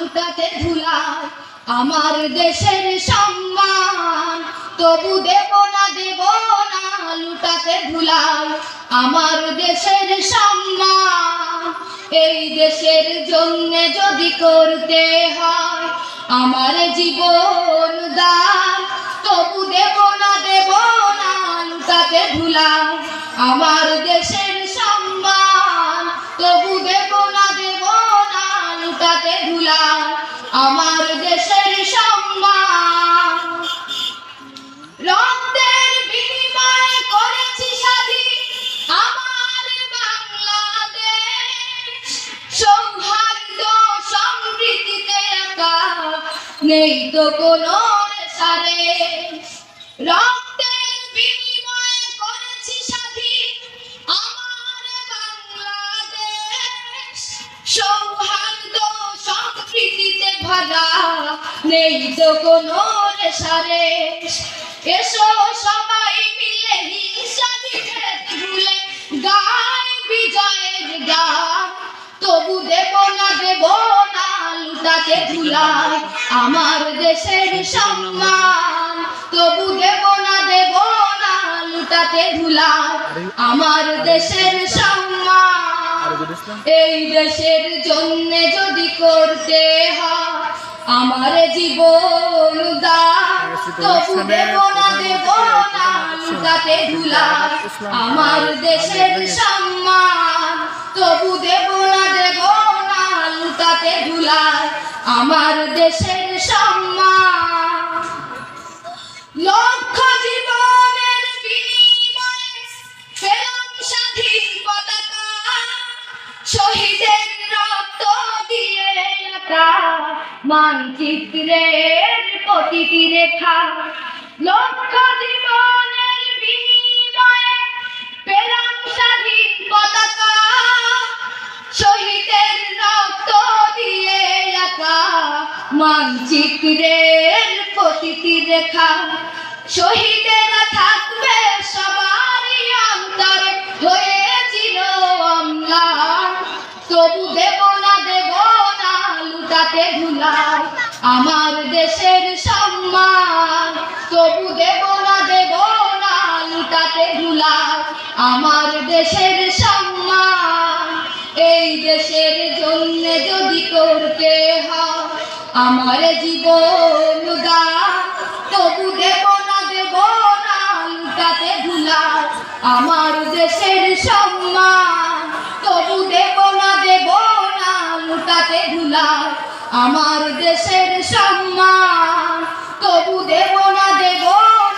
লুটাতে ধুলাই আমার দেশের সম্মান, তবু দেব না লুটাতে ধুলাই আমার দেশের সম্মান। এই দেশের জন্য যদি করতে হয় আমার জীবন দান, তবু দেব না লুটাতে ধুলাই আমার দেশের সম্মান, তবু দেব না লুটাতে ধুলাই আমার দেশের সম্মান। রক্তের বিনিময়ে করেছি স্বাধীন আমার বাংলাদেশ, সৌহার্দ্য সম্প্রীতিতে একা নেই তো কোনো রেশারেশ। রক্তের বিনিময়ে করেছি স্বাধীন আমার বাংলাদেশ, সৌহার্দ্য সম্প্রীতিতে ভরা নেই তো কোনো রেশারেশ। এসো সবাই মিলে হিংসা বিভেদ ভুলে গাই বিজয়ের গান, তবু দেব না লুটাতে ধুলাই আমার দেশের সম্মান, তবু দেব না লুটাতে ধুলাই আমার দেশের সম্মান। এই দেশের জন্য যদি করতে হয় আমার জীবন দান, তবু দেব না লুটাতে ধুলাই আমার দেশের সম্মান, তবু দেব না লুটাতে ধুলাই আমার দেশের সম্মান। লক্ষ জীবনের বিনিময়ে পেলাম স্বাধীন পতাকা, শহীদের রক্ত দিয়ে আঁকা মানচিত্রের প্রতিটি রেখা। লক্ষ জীবনের বিনিময়ে পেলাম স্বাধীন পতাকা, শহীদের রক্ত দিয়ে আঁকা মানচিত্রের প্রতিটি রেখা। শহীদেরা থাকবে সবারই অন্তরে হয়ে চির অম্লান, তবু দেব না লুটাতে ধুলাই আমার দেশের সম্মান, তবু দেব না লুটাতে ধুলাই আমার দেশের সম্মান। এই দেশের জন্য যদি করতে হয় আমার জীবন দান, তবু দেব না লুটাতে ধুলাই আমার দেশের সম্মান, তবু দেব না লুটাতে ধুলাই আমার দেশের সম্মান, তবু দেব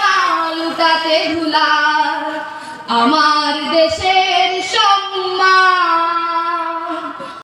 না লুটাতে ধুলাই আমার দেশের